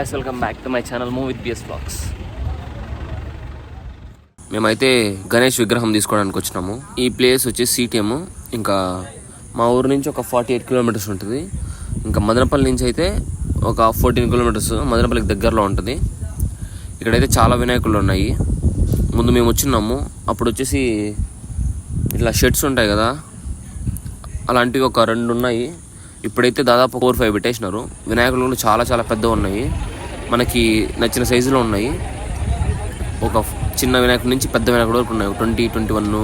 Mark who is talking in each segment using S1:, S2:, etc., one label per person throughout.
S1: guys, welcome back to my channel Move with BS Vlogs. మేమైతే గణేష్ విగ్రహం తీసుకోవడానికి వచ్చినాము. ఈ ప్లేస్ వచ్చేసి సిటిఎం. ఇంకా మా ఊరు నుంచి ఒక 48 కిలోమీటర్స్ ఉంటుంది. ఇంకా మదనపల్లి నుంచి అయితే ఒక 14 కిలోమీటర్స్ మదనపల్లికి దగ్గరలో ఉంటుంది. ఇక్కడైతే చాలా వినాయకులు ఉన్నాయి. ముందు మేము వచ్చినాము, అప్పుడు వచ్చేసి ఇట్లా షెడ్స్ ఉంటాయి కదా, అలాంటివి ఒక 2 ఉన్నాయి. ఇప్పుడైతే దాదాపు 4-5 పెట్టేసినారు. వినాయకులు కూడా చాలా చాలా పెద్దగా ఉన్నాయి, మనకి నచ్చిన సైజులో ఉన్నాయి. ఒక చిన్న వినాయకుడి నుంచి పెద్ద వినాయకుడు వరకు ఉన్నాయి. 20-21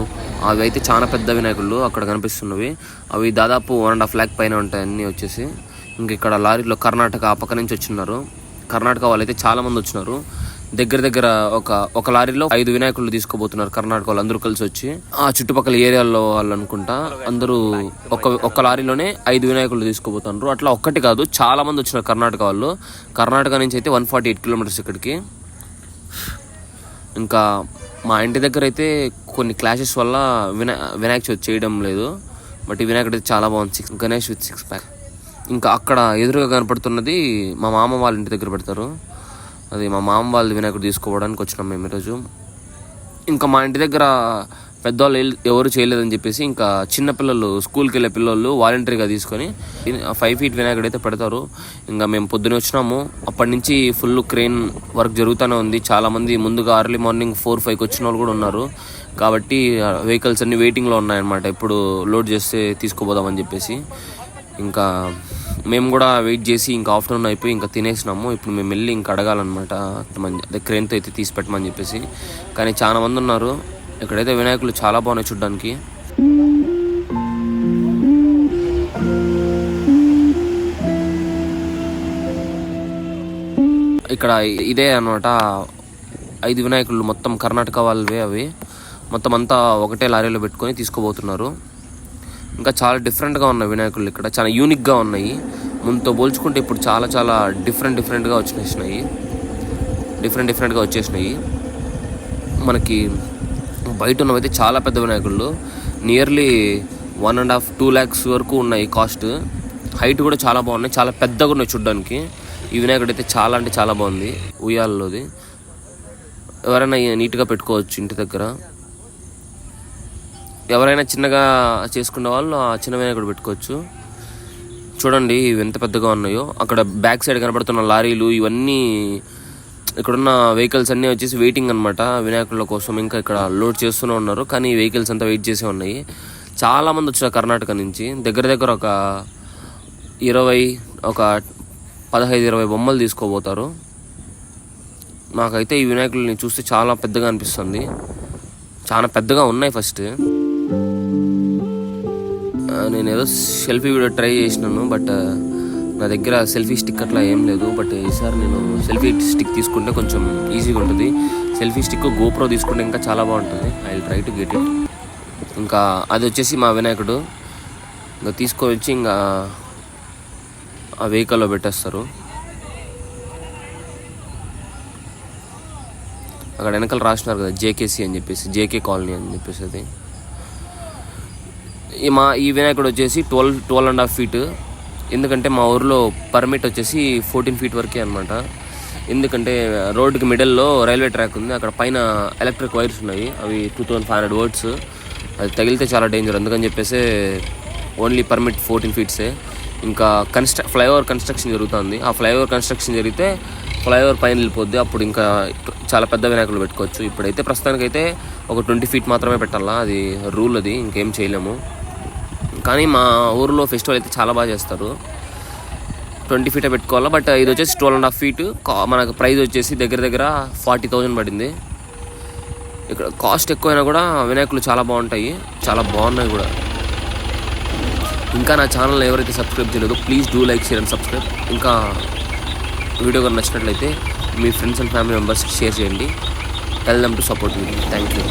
S1: అవి అయితే చాలా పెద్ద వినాయకులు అక్కడ కనిపిస్తున్నవి. అవి దాదాపు 1.5 lakh పైన ఉంటాయి అన్నీ వచ్చేసి. ఇంక ఇక్కడ లారీలో కర్ణాటక ఆ పక్క నుంచి వచ్చిన్నారు. కర్ణాటక వాళ్ళు అయితే చాలా మంది వచ్చినారు. దగ్గర ఒక లారీలో 5 వినాయకులు తీసుకోబోతున్నారు కర్ణాటక వాళ్ళు అందరూ కలిసి వచ్చి. ఆ చుట్టుపక్కల ఏరియాల్లో వాళ్ళు అనుకుంటా అందరూ ఒక లారీలోనే 5 వినాయకులు తీసుకోబోతున్నారు. అట్లా ఒక్కటి కాదు, చాలా మంది వచ్చినారు కర్ణాటక వాళ్ళు. కర్ణాటక నుంచి అయితే 148 కిలోమీటర్స్ ఇక్కడికి. ఇంకా మా ఇంటి దగ్గర అయితే కొన్ని క్లాషెస్ వల్ల వినాయక చవితి చేయడం లేదు. బట్ ఈ వినాయకుడు అయితే చాలా బాగుంది. Ganesh with 6 pack. ఇంకా అక్కడ ఎదురుగా కనపడుతున్నది మా మామ వాళ్ళ ఇంటి దగ్గర పెడతారు. అది మా మామ వాళ్ళ వినాయకుడు తీసుకోవడానికి వచ్చినాం మేము ఈరోజు. ఇంకా మా ఇంటి దగ్గర పెద్దవాళ్ళు ఎవరు చేయలేదని చెప్పేసి ఇంకా చిన్నపిల్లలు, స్కూల్కి వెళ్ళే పిల్లలు వాలంటరీగా తీసుకొని 5 feet వినాయకుడు అయితే పెడతారు. ఇంకా మేము పొద్దునే వచ్చినాము. అప్పటి నుంచి ఫుల్ క్రెయిన్ వర్క్ జరుగుతూనే ఉంది. చాలామంది ముందుగా ఎర్లీ మార్నింగ్ 4-5కి వచ్చిన వాళ్ళు కూడా ఉన్నారు. కాబట్టి వెహికల్స్ అన్నీ వెయిటింగ్లో ఉన్నాయన్నమాట, ఇప్పుడు లోడ్ చేస్తే తీసుకుపోదామని చెప్పేసి. ఇంకా మేము కూడా వెయిట్ చేసి ఇంకా ఆఫ్టర్నూన్ అయిపోయి ఇంకా తినేసినాము. ఇప్పుడు మేము వెళ్ళి ఇంకా అడగాలన్నమాట, అదే క్రెయిన్తో అయితే తీసి పెట్టమని చెప్పేసి. కానీ చాలా మంది ఉన్నారు ఇక్కడైతే. వినాయకులు చాలా బాగున్నాయి చూడ్డానికి. ఇక్కడ ఇదే అన్నమాట 5 వినాయకులు మొత్తం కర్ణాటక వాళ్ళవే. అవి మొత్తం అంతా ఒకటే లారీలో పెట్టుకొని తీసుకుపోతున్నారు. ఇంకా చాలా డిఫరెంట్గా ఉన్నాయి వినాయకులు ఇక్కడ, చాలా యూనిక్గా ఉన్నాయి. ముందుతో పోల్చుకుంటే ఇప్పుడు చాలా చాలా డిఫరెంట్గా వచ్చేసినాయి. మనకి బయట ఉన్నవైతే చాలా పెద్ద వినాయకులు, నియర్లీ 1.5-2 lakhs వరకు ఉన్నాయి కాస్ట్. హైట్ కూడా చాలా బాగున్నాయి, చాలా పెద్దగా ఉన్నాయి చూడ్డానికి. ఈ వినాయకుడు అయితే చాలా అంటే చాలా బాగుంది. ఉయ్యాలలోది ఎవరైనా నీట్గా పెట్టుకోవచ్చు ఇంటి దగ్గర. ఎవరైనా చిన్నగా చేసుకునే వాళ్ళు ఆ చిన్న వినాయకుడు పెట్టుకోవచ్చు. చూడండి ఇవి ఎంత పెద్దగా ఉన్నాయో. అక్కడ బ్యాక్ సైడ్ కనబడుతున్న లారీలు ఇవన్నీ, ఇక్కడున్న వెహికల్స్ అన్నీ వచ్చేసి వెయిటింగ్ అనమాట వినాయకుల కోసం. ఇంకా ఇక్కడ లోడ్ చేస్తూనే ఉన్నారు, కానీ వెహికల్స్ అంతా వెయిట్ చేసే ఉన్నాయి. చాలామంది వచ్చారు కర్ణాటక నుంచి. దగ్గర ఒక 15-20 బొమ్మలు తీసుకోబోతారు. నాకైతే ఈ వినాయకుల్ని చూస్తే చాలా పెద్దగా అనిపిస్తుంది. చాలా పెద్దగా ఉన్నాయి. ఫస్ట్ నేను ఏదో సెల్ఫీ వీడియో ట్రై చేసినాను, బట్ నా దగ్గర సెల్ఫీ స్టిక్ అట్లా ఏం లేదు. బట్ ఈసారి నేను సెల్ఫీ స్టిక్ తీసుకుంటే కొంచెం ఈజీగా ఉంటుంది. సెల్ఫీ స్టిక్ GoPro తీసుకుంటే ఇంకా చాలా బాగుంటుంది. I will try to get it. ఇంకా అది వచ్చేసి మా వినాయకుడు. ఇంకా తీసుకొచ్చి ఇంకా ఆ వెహికల్లో పెట్టేస్తారు. అక్కడ వెనకాల రాసినారు కదా JKC అని చెప్పేసి, JK కాలనీ అని చెప్పేసి. అది ఈ వినాయకుడు వచ్చేసి 12.5 feet. ఎందుకంటే మా ఊరిలో పర్మిట్ వచ్చేసి 14 feet వరకే అనమాట. ఎందుకంటే రోడ్డుకి మిడిల్లో రైల్వే ట్రాక్ ఉంది, అక్కడ పైన ఎలక్ట్రిక్ వైర్స్ ఉన్నాయి. అవి 2500 volts. అది తగిలితే చాలా డేంజర్. అందుకని చెప్పేసి ఓన్లీ పర్మిట్ 14 feet. ఇంకా ఫ్లైఓవర్ కన్స్ట్రక్షన్ జరుగుతుంది. ఆ ఫ్లైఓవర్ కన్స్ట్రక్షన్ జరిగితే ఫ్లైఓవర్ పైన వెళ్ళిపోద్ది. అప్పుడు ఇంకా చాలా పెద్ద వినాయకులు పెట్టుకోవచ్చు. ఇప్పుడైతే ప్రస్తుతానికైతే ఒక 20 feet మాత్రమే పెట్టాలా, అది రూల్. అది ఇంకేం చేయలేము. కానీ మా ఊరిలో ఫెస్టివల్ అయితే చాలా బాగా చేస్తారు. 20 feet పెట్టుకోవాలా. బట్ ఇది వచ్చేసి 12.5 feet. మనకు ప్రైస్ వచ్చేసి దగ్గర 40,000 పడింది. ఇక్కడ కాస్ట్ ఎక్కువైనా కూడా వినాయకులు చాలా బాగుంటాయి, చాలా బాగున్నాయి కూడా. ఇంకా నా ఛానల్ ఎవరైతే సబ్స్క్రైబ్ చేయలేదో please do like, share and subscribe. ఇంకా వీడియో కనుక నచ్చినట్లయితే మీ ఫ్రెండ్స్ అండ్ ఫ్యామిలీ మెంబర్స్కి షేర్ చేయండి. Tell them to support me. Thank you.